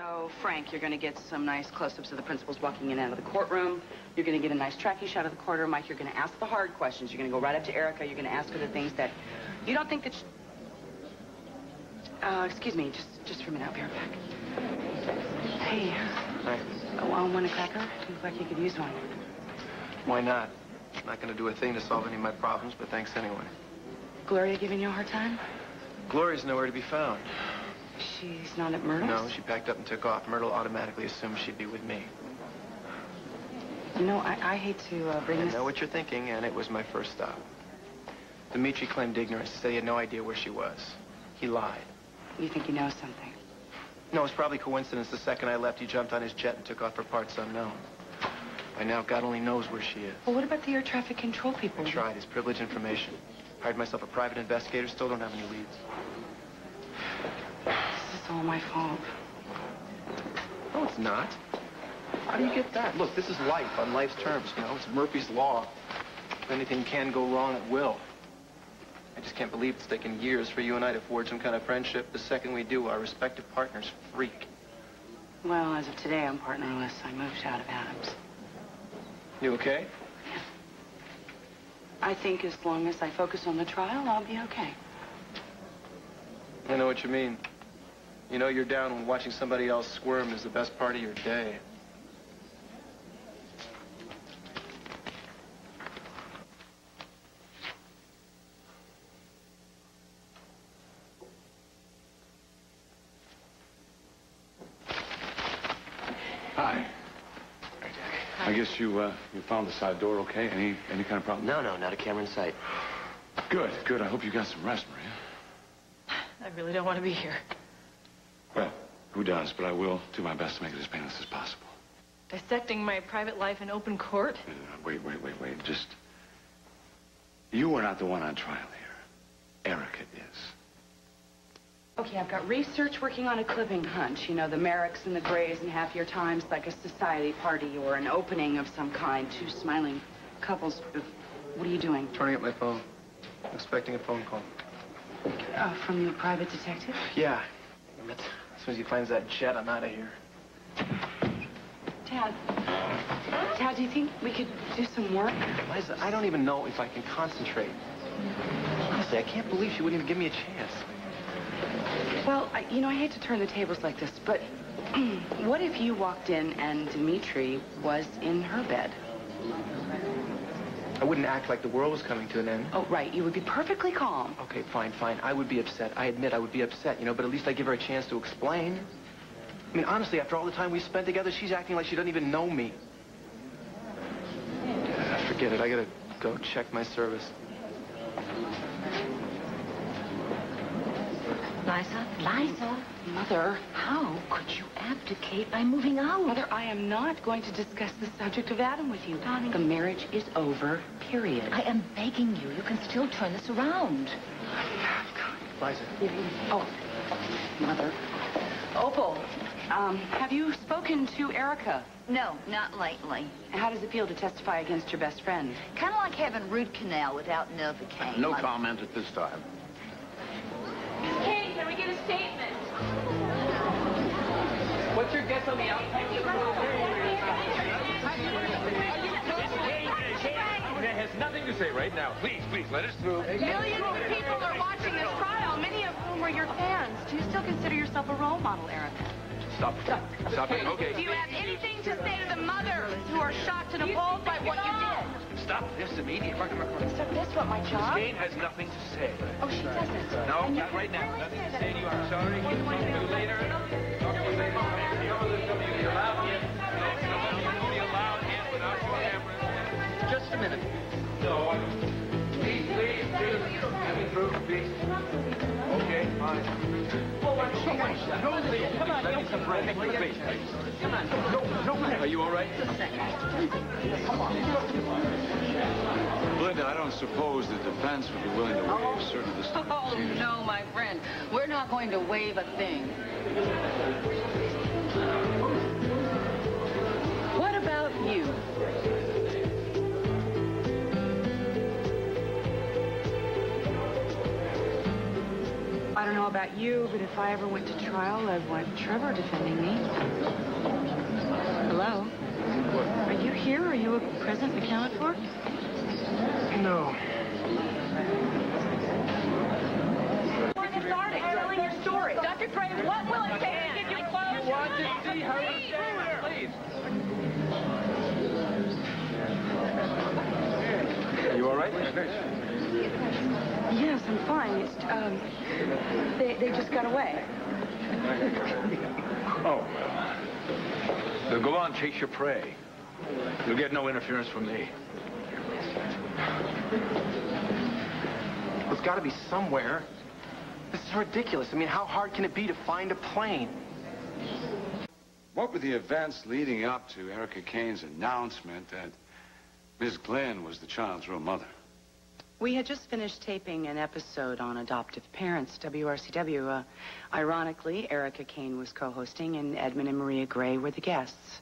So, Frank, you're going to get some nice close-ups of the principals walking in and out of the courtroom. You're going to get a nice tracking shot of the courtroom. Mike, you're going to ask the hard questions. You're going to go right up to Erica. You're going to ask her the things that you don't think that excuse me, just for a minute. I'll be right back. Hey. Hi. Oh, want a cracker? Looks like you could use one. Why not? I'm not going to do a thing to solve any of my problems, but thanks anyway. Gloria giving you a hard time? Gloria's nowhere to be found. She's not at Myrtle's? No, she packed up and took off. Myrtle automatically assumed she'd be with me. You know, I hate to bring this... I know what you're thinking, and it was my first stop. Dimitri claimed ignorance. He said he had no idea where she was. He lied. You think he knows something? No, it's probably coincidence. The second I left, he jumped on his jet and took off for parts unknown. By now, God only knows where she is. Well, what about the air traffic control people? I tried. It's privileged information. Hired myself a private investigator. Still don't have any leads. This is all my fault. No, it's not. How do you get that? Look, this is life on life's terms, you know? It's Murphy's Law. If anything can go wrong, it will. I just can't believe it's taken years for you and I to forge some kind of friendship. The second we do, our respective partners freak. Well, as of today, I'm partnerless. I moved out of Adams. You okay? Yeah. I think as long as I focus on the trial, I'll be okay. I know what you mean. You know you're down when watching somebody else squirm is the best part of your day. Hi. I guess you found the side door okay? Any kind of problem? No, not a camera in sight. Good. I hope you got some rest, Maria. I really don't want to be here. Well, who does? But I will do my best to make it as painless as possible. Dissecting my private life in open court? Wait. Just... You are not the one on trial here. Erica is. Okay, I've got research working on a clipping hunt. You know, the Merricks and the Grays and Half Your Times, like a society party or an opening of some kind. Two smiling couples. What are you doing? Turning up my phone. Expecting a phone call. From your private detective? Yeah. As soon as he finds that jet, I'm out of here. Tad, do you think we could do some work? Liza, I don't even know if I can concentrate. Honestly, I can't believe she wouldn't even give me a chance. Well, I hate to turn the tables like this, but what if you walked in and Dimitri was in her bed? I wouldn't act like the world was coming to an end. Oh, right. You would be perfectly calm. Okay, fine. I would be upset. I admit I would be upset, but at least I'd give her a chance to explain. I mean, honestly, after all the time we spent together, she's acting like she doesn't even know me. Forget it. I gotta go check my service. Liza? Mother. How could you abdicate by moving out? Mother, I am not going to discuss the subject of Adam with you. Darling, the marriage is over, period. I am begging you. You can still turn this around. Liza. Oh, Mother. Opal, have you spoken to Erica? No, not lately. How does it feel to testify against your best friend? Kind of like having root canal without Novocaine. No comment at this time. Kane, can we get a statement? What's your guess on the outcome? That has nothing to say right now. Please, let us through. Millions of people are watching this trial, many of whom are your fans. Do you still consider yourself a role model, Erica? Stop it. Okay. Do you have anything to say to the mothers who are shocked and appalled by what you did? Stop this immediately. Except this, what, my job? Kane has nothing to say. Oh, she doesn't. No, not right now. Nothing to say to you. I'm sorry. Talk to you later. You're allowed in. You'll be allowed in without your camera. Just a minute. No, please. Let me through, please. Okay, fine. Come on, let me some bread. Make your face. Come on. No. Are you all right? Linda, I don't suppose the defense would be willing to waive certain of the standard Oh, procedures. no, my friend. We're not going to waive a thing. What about you? I don't know know about you, but if I ever went to trial, I'd want Trevor defending me. Hello? Are you here? Are you a present accounted for? No. Cathartic, telling your story. Dr. Crane, what will it take to give you closure? You want to see her stand, please. Are you all right? Yes, I'm fine. It's, they just got away. Oh, well. Go on, chase your prey. You'll get no interference from me. It's got to be somewhere. This is ridiculous. I mean, how hard can it be to find a plane? What were the events leading up to Erica Kane's announcement that Miss Glenn was the child's real mother? We had just finished taping an episode on adoptive parents, WRCW. Ironically, Erica Kane was co-hosting, and Edmund and Maria Gray were the guests.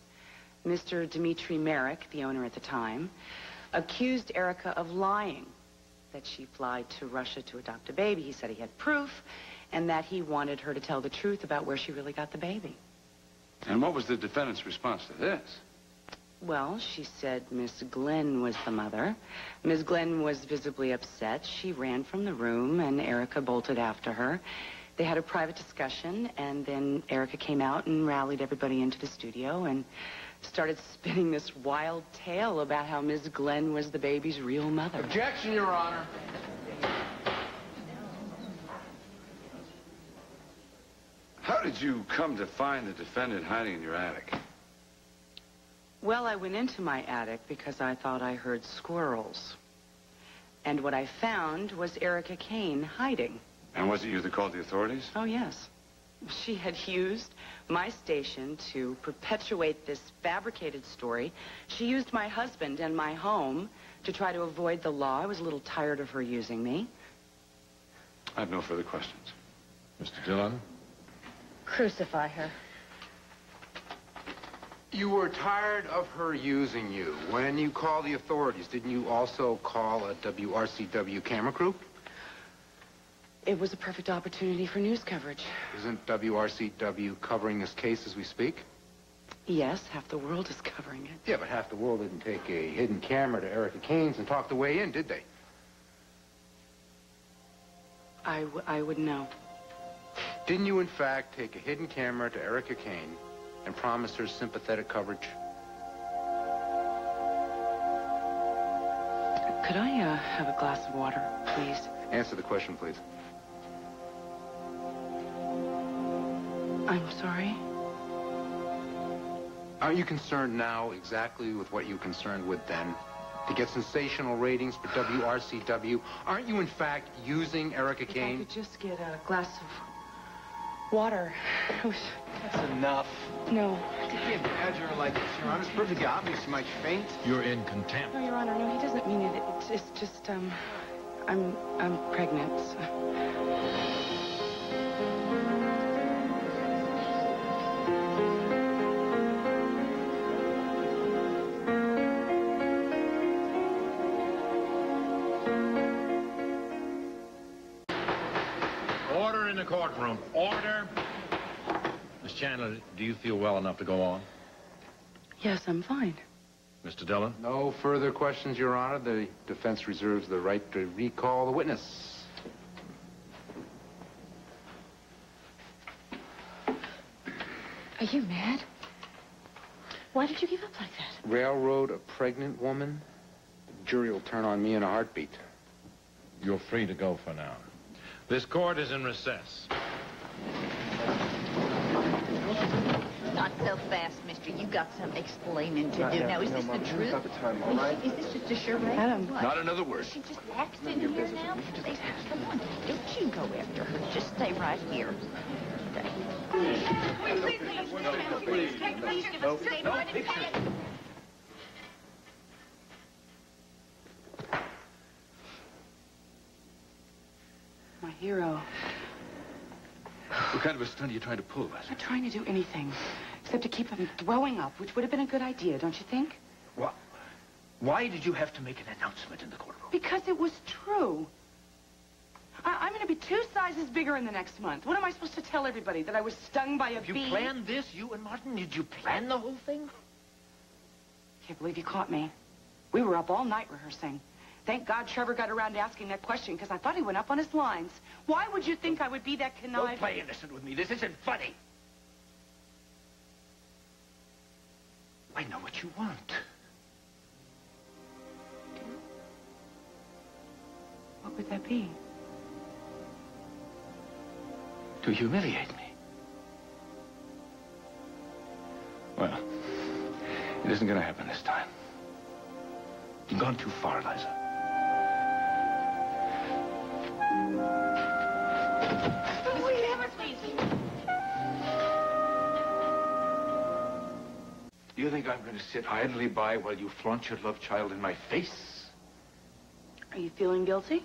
Mr. Dimitri Merrick, the owner at the time, accused Erica of lying, that she flied to Russia to adopt a baby. He said he had proof, and that he wanted her to tell the truth about where she really got the baby. And what was the defendant's response to this? Well, she said Miss Glenn was the mother. Miss Glenn was visibly upset. She ran from the room, and Erica bolted after her. They had a private discussion, and then Erica came out and rallied everybody into the studio and started spinning this wild tale about how Miss Glenn was the baby's real mother. Objection, Your Honor. How did you come to find the defendant hiding in your attic? Well, I went into my attic because I thought I heard squirrels. And what I found was Erica Kane hiding. And was it you that called the authorities? Oh, yes. She had used my station to perpetuate this fabricated story. She used my husband and my home to try to avoid the law. I was a little tired of her using me. I have no further questions. Mr. Dillon? Crucify her. You were tired of her using you. When you called the authorities, didn't you also call a WRCW camera crew? It was a perfect opportunity for news coverage. Isn't WRCW covering this case as we speak? Yes, half the world is covering it. Yeah, but half the world didn't take a hidden camera to Erica Kane's and talk the way in, did they? I wouldn't know. Didn't you, in fact, take a hidden camera to Erica Kane and promise her sympathetic coverage? Could I have a glass of water, please? Answer the question, please. I'm sorry? Aren't you concerned now exactly with what you were concerned with then? To get sensational ratings for WRCW? Aren't you, in fact, using Erica Kane? If I could just get a glass of water. That's enough. No. You can't badger her like this, Your Honor. It's perfectly obvious she might faint. You're in contempt. No, Your Honor, no, he doesn't mean it. It's just, I'm pregnant. Order in the courtroom. Order. Miss Chandler, do you feel well enough to go on? Yes, I'm fine. Mr. Dillon? No further questions, Your Honor. The defense reserves the right to recall the witness. Are you mad? Why did you give up like that? Railroad a pregnant woman? The jury will turn on me in a heartbeat. You're free to go for now. This court is in recess. Not so fast, mister. You got some explaining to do. Now, is this the truth? Got the time, all right? Is this just a charade? Adam. What? Not another word. She just acts in here now? Come on, don't you go after her. Just stay right here. Stay. Please, please give us a statement. My hero. What kind of a stunt are you trying to pull, I'm Leslie? not trying to do anything except to keep him throwing up, which would have been a good idea, don't you think? Why did you have to make an announcement in the courtroom? Because it was true. I'm going to be 2 sizes bigger in the next month. What am I supposed to tell everybody? That I was stung by a bee? You planned this, you and Martin? Did you plan the whole thing? Can't believe you caught me. We were up all night rehearsing. Thank God Trevor got around to asking that question, because I thought he went up on his lines. Why would you think I would be that conniving? Don't play innocent with me. This isn't funny. I know what you want. What would that be? To humiliate me. Well, it isn't going to happen this time. You've gone too far, Liza. You think I'm going to sit idly by while you flaunt your love child in my face? Are you feeling guilty?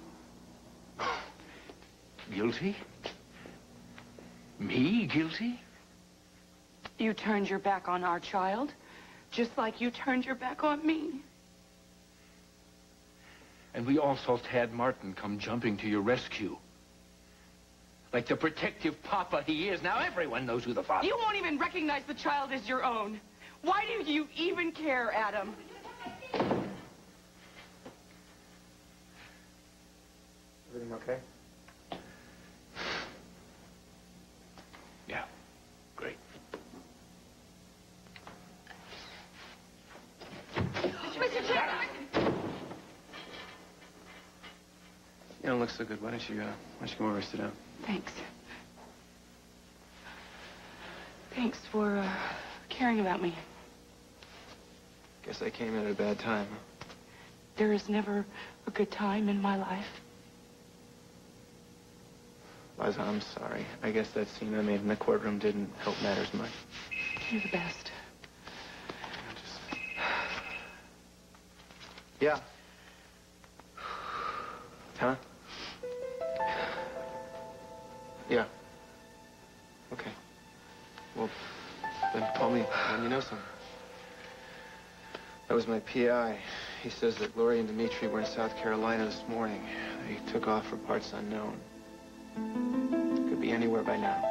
Guilty? Me guilty? You turned your back on our child, just like you turned your back on me. And we also had Martin come jumping to your rescue. Like the protective papa he is. Now everyone knows who the father is. You won't even recognize the child as your own. Why do you even care, Adam? Everything okay? Yeah, great. Mr. Chandler! You don't look so good. Why don't you come over and sit down? Thanks. Thanks for, caring about me. Guess I came in at a bad time, huh? There is never a good time in my life. Liza, I'm sorry. I guess that scene I made in the courtroom didn't help matters much. You're the best. Yeah. Huh? Yeah. Okay. Well, then call me when you know something. That was my PI. He says that Gloria and Dimitri were in South Carolina this morning. They took off for parts unknown. Could be anywhere by now.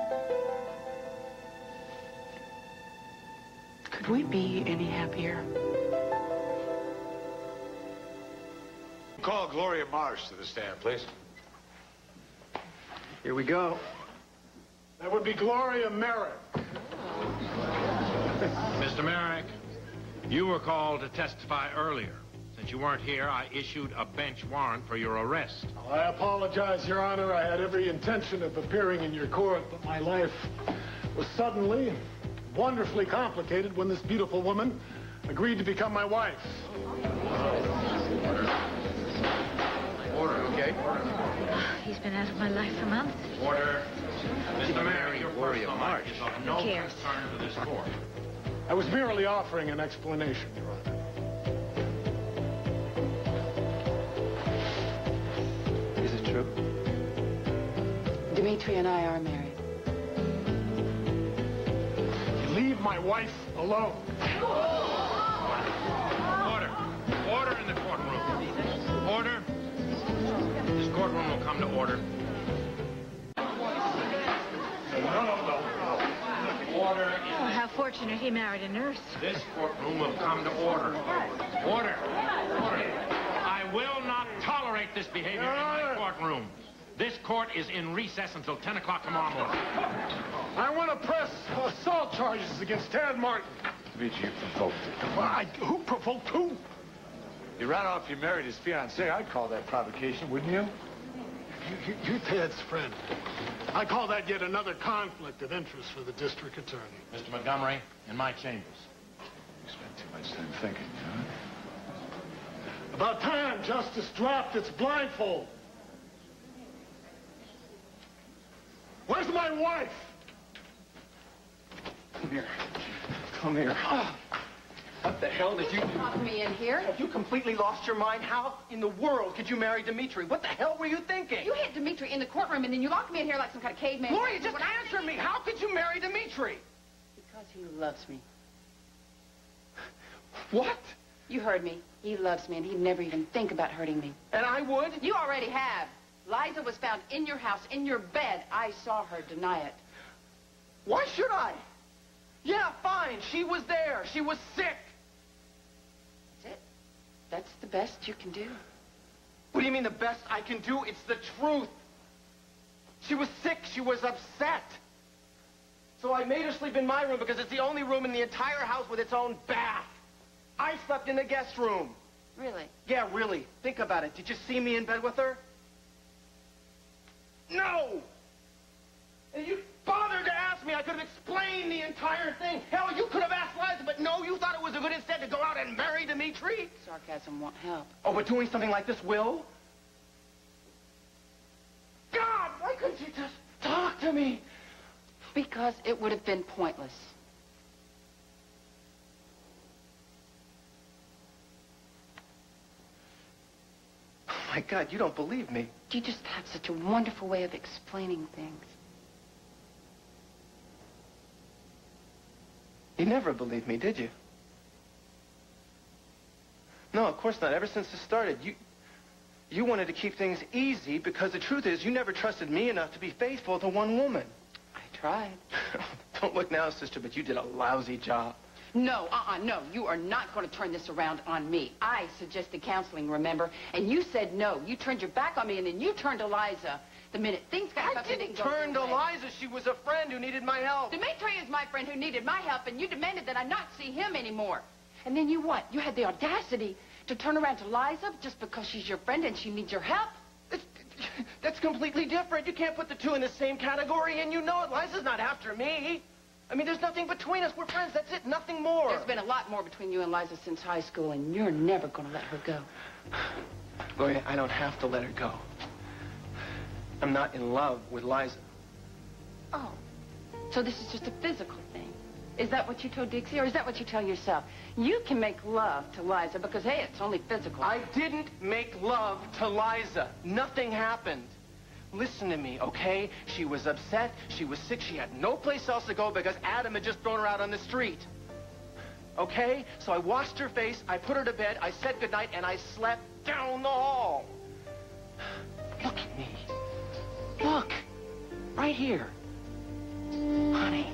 Could we be any happier? Call Gloria Marsh to the stand, please. Here we go. That would be Gloria Merrick. Mr. Merrick, you were called to testify earlier. Since you weren't here, I issued a bench warrant for your arrest. I apologize, Your Honor. I had every intention of appearing in your court, but my life was suddenly, wonderfully complicated when this beautiful woman agreed to become my wife. Order, okay? He's been out of my life for months. Order. Mr. Merrick, your Gloria personal Marsh. life is of no Who cares? concern to this court. I was merely offering an explanation, Your Honor. Is it true? Dimitri and I are married. Leave my wife alone. Order. Order in the courtroom. Order. This courtroom will come to order. Order. Oh, how fortunate he married a nurse. This courtroom will come to order. Order. Order. I will not tolerate this behavior in my courtroom. This court is in recess until 10 o'clock tomorrow morning. I want to press assault charges against Tad Martin. Dimitri, you provoked it. Well, who provoked who? You ran off, you married his fiancée. I'd call that provocation, wouldn't you? You're Tad's friend. I call that yet another conflict of interest for the district attorney. Mr. Montgomery, in my chambers. You spent too much time thinking, huh? About time justice dropped its blindfold. Where's my wife? Come here. Come here. What the hell did you do? Lock me in here. Have you completely lost your mind? How in the world could you marry Dimitri? What the hell were you thinking? You hid Dimitri in the courtroom, and then you locked me in here like some kind of caveman. Gloria, just answer me. How could you marry Dimitri? Because he loves me. What? You heard me. He loves me, and he'd never even think about hurting me. And I would? You already have. Liza was found in your house, in your bed. I saw her deny it. Why should I? Yeah, fine. She was there. She was sick. That's it? That's the best you can do? What do you mean the best I can do? It's the truth. She was sick. She was upset. So I made her sleep in my room because it's the only room in the entire house with its own bath. I slept in the guest room. Really? Yeah, really. Think about it. Did you see me in bed with her? No! And you bothered to ask me. I could have explained the entire thing. Hell, you could have asked Liza, but no, you thought it was a good instead to go out and marry Dimitri? Sarcasm won't help. Oh, but doing something like this will? God, why couldn't you just talk to me? Because it would have been pointless. Oh, my God, you don't believe me. You just have such a wonderful way of explaining things. You never believed me, did you? No, of course not. Ever since it started, you wanted to keep things easy because the truth is you never trusted me enough to be faithful to one woman. I tried. Don't look now, sister, but you did a lousy job. No, no. You are not going to turn this around on me. I suggested counseling, remember? And you said no. You turned your back on me, and then you turned to Liza. The minute things got tough, I didn't turn to Liza. She was a friend who needed my help. Dimitri is my friend who needed my help, and you demanded that I not see him anymore. And then you what? You had the audacity to turn around to Liza just because she's your friend and she needs your help? That's completely different. You can't put the two in the same category, and you know it. Liza's not after me. I mean, there's nothing between us. We're friends. That's it. Nothing more. There's been a lot more between you and Liza since high school, and you're never going to let her go. Gloria, I don't have to let her go. I'm not in love with Liza. Oh, so this is just a physical thing. Is that what you told Dixie, or is that what you tell yourself? You can make love to Liza because, hey, it's only physical. I didn't make love to Liza. Nothing happened. Listen to me, okay? She was upset. She was sick. She had no place else to go because Adam had just thrown her out on the street. Okay? So I washed her face. I put her to bed. I said goodnight, and I slept down the hall. Look at me. Look. Right here. Honey,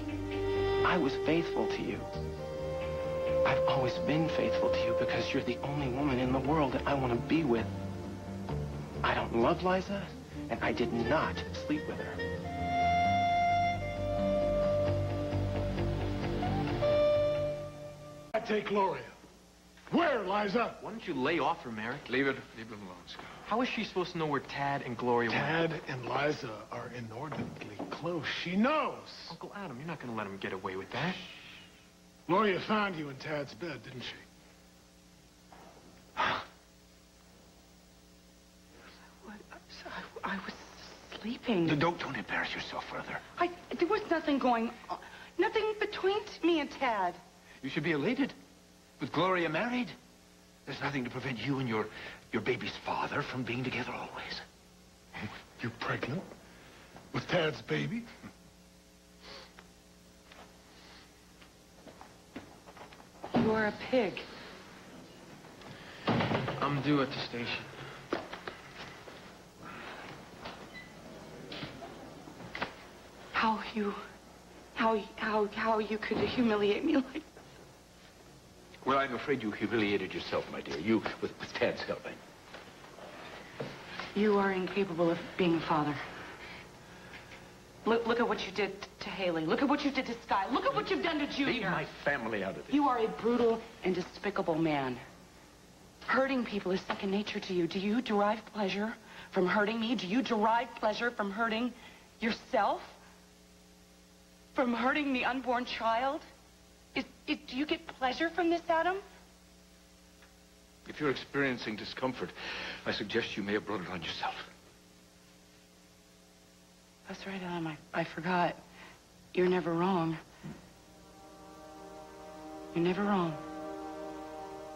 I was faithful to you. I've always been faithful to you because you're the only woman in the world that I want to be with. I don't love Liza, and I did not sleep with her. I take Gloria. Where, Liza? Why don't you lay off her, Merrick? Leave it alone, Scott. How is she supposed to know where Tad and Gloria went? Tad and Liza are inordinately close. She knows. Uncle Adam, you're not going to let him get away with that. Gloria found you in Tad's bed, didn't she? I was sleeping. Don't embarrass yourself further. There was nothing going on. Nothing between me and Tad. You should be elated. With Gloria married, there's nothing to prevent you and your baby's father from being together always. You pregnant? With Tad's baby? You are a pig. I'm due at the station. How you could humiliate me like that. Well, I'm afraid you humiliated yourself, my dear. You, with Tad's helping. You are incapable of being a father. Look at what you did to Haley. Look at what you did to Sky. Look at what you've done to Junior. Leave my family out of this. You are a brutal and despicable man. Hurting people is second nature to you. Do you derive pleasure from hurting me? Do you derive pleasure from hurting yourself? From hurting the unborn child? Do you get pleasure from this, Adam? If you're experiencing discomfort, I suggest you may have brought it on yourself. That's right, Adam. I forgot. You're never wrong. You're never wrong.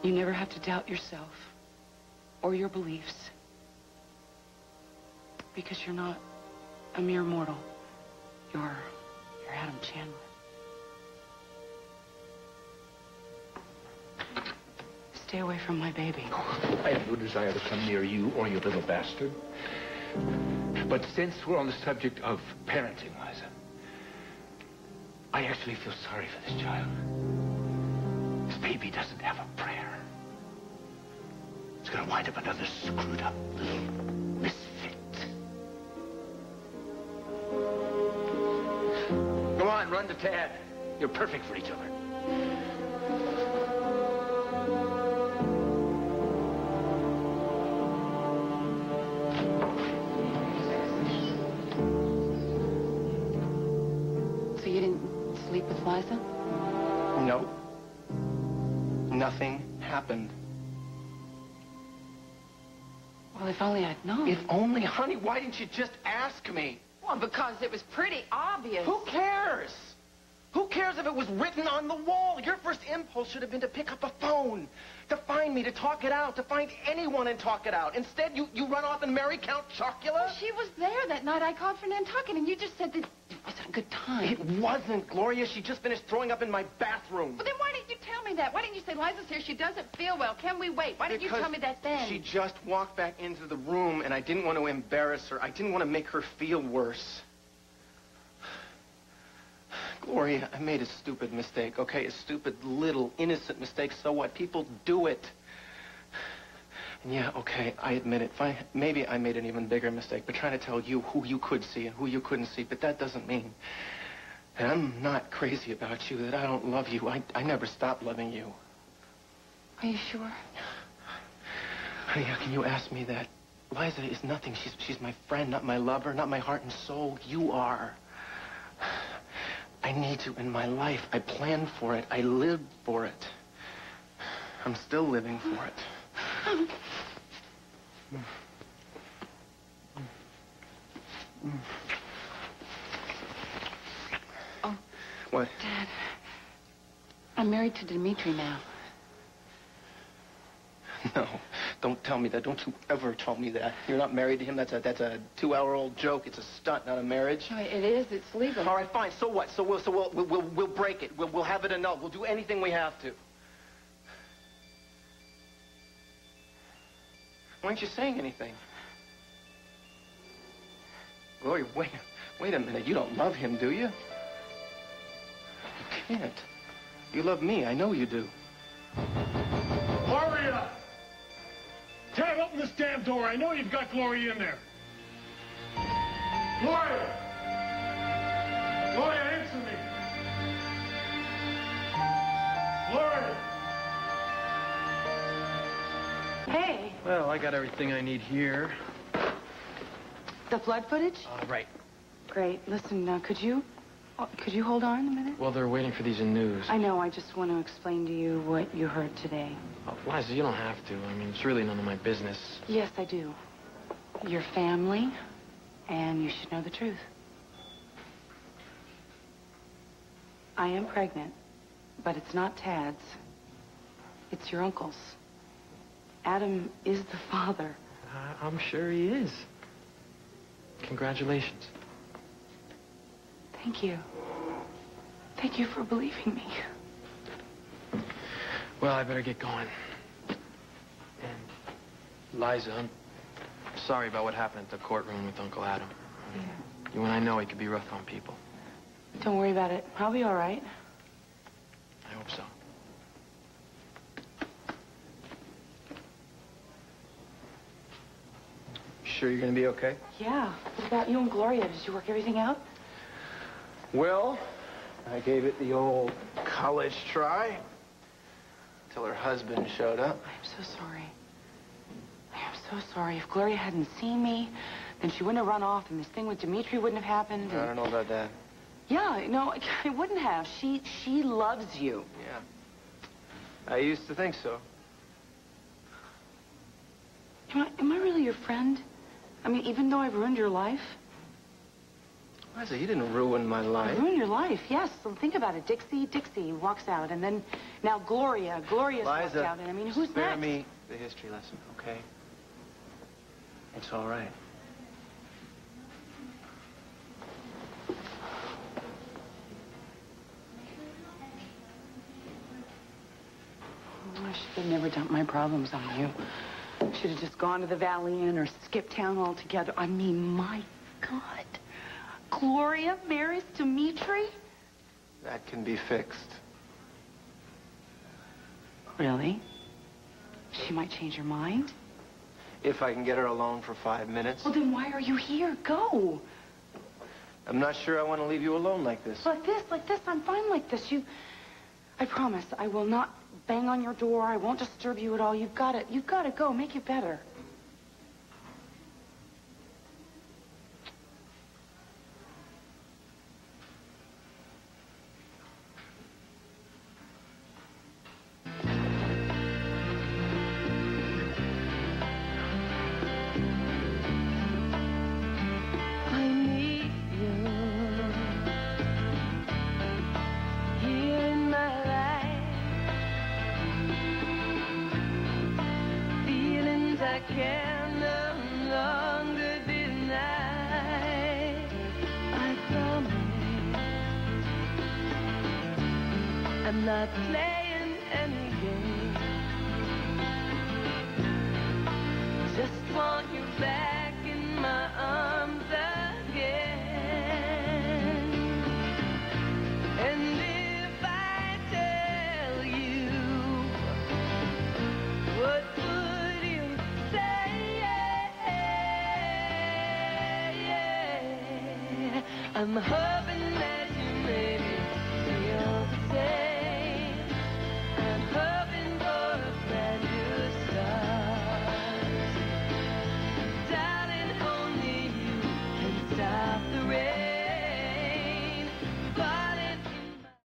You never have to doubt yourself or your beliefs. Because you're not a mere mortal. You're Adam Chandler. Stay away from my baby. I have no desire to come near you or your little bastard. But since we're on the subject of parenting, Liza, I actually feel sorry for this child. This baby doesn't have a prayer. It's gonna wind up another screwed up little misfit. Come on, run to Tad. You're perfect for each other. So you didn't sleep with Liza? No. Nothing happened. Well, if only I'd known. If only, honey, why didn't you just ask me? Well, because it was pretty obvious. Who cares? Who cares if it was written on the wall? Your first impulse should have been to pick up a phone, to find me, to talk it out, to find anyone and talk it out. Instead, you run off and marry Count Chocula? Well, she was there that night. I called for Nantucket, and you just said that it wasn't a good time. It wasn't, Gloria. She just finished throwing up in my bathroom. Well, then why didn't you tell me that? Why didn't you say, Liza's here, she doesn't feel well, can we wait? Why didn't you tell me that then? She just walked back into the room, and I didn't want to embarrass her. I didn't want to make her feel worse. Gloria, I made a stupid mistake, okay? A stupid, little, innocent mistake. So what? People do it. And yeah, okay, I admit it. Fine. Maybe I made an even bigger mistake, but trying to tell you who you could see and who you couldn't see. But that doesn't mean that I'm not crazy about you, that I don't love you. I never stopped loving you. Are you sure? Honey, how can you ask me that? Liza is nothing. She's my friend, not my lover, not my heart and soul. You are. I need you in my life. I planned for it. I lived for it. I'm still living for it. Oh. What? Dad, I'm married to Dimitri now. No, don't tell me that. Don't you ever tell me that. You're not married to him. That's a 2-hour-old joke. It's a stunt, not a marriage. No, it is. It's legal. All right, fine. So what? So we'll break it. We'll have it annulled. We'll do anything we have to. Why aren't you saying anything? Gloria, wait a minute. You don't love him, do you? You can't. You love me. I know you do. Gloria! Ted, open this damn door. I know you've got Gloria in there. Gloria! Gloria, answer me. Gloria! Hey. Well, I got everything I need here. The flood footage? Right. Great. Listen, could you hold on a minute? Well, they're waiting for these in news. I know. I just want to explain to you what you heard today. Oh, Liza, you don't have to. I mean, it's really none of my business. Yes, I do. Your family, and you should know the truth. I am pregnant, but it's not Tad's. It's your uncle's. Adam is the father. I'm sure he is. Congratulations. Thank you. Thank you for believing me. Well, I better get going. And, Liza, I'm sorry about what happened at the courtroom with Uncle Adam. Yeah. You and I know he could be rough on people. Don't worry about it. I'll be all right. I hope so. Sure you're gonna be okay? Yeah. What about you and Gloria? Did you work everything out? Well, I gave it the old college try until her husband showed up. I'm so sorry. I am so sorry. If Gloria hadn't seen me, then she wouldn't have run off, and this thing with Dimitri wouldn't have happened. I don't know about that. Yeah, no, it wouldn't have. She loves you. Yeah. I used to think so. Am I really your friend? I mean, even though I've ruined your life? Liza, you didn't ruin my life. I ruined your life, yes. So think about it. Dixie walks out, and then now Gloria's walked out, and I mean, who's spare next? me the history lesson, okay? It's all right. Oh, I should have never dumped my problems on you. Should have just gone to the Valley Inn or skipped town altogether. I mean, my Gloria marries Dimitri? That can be fixed. Really? She might change her mind? If I can get her alone for 5 minutes. Well, then why are you here? Go. I'm not sure I want to leave you alone like this. Like this. I'm fine like this. I promise I will not bang on your door. I won't disturb you at all. You've got to go. Make it better. I'm not playing any game. Just want you back in my arms again. And if I tell you, what would you say? I'm hoping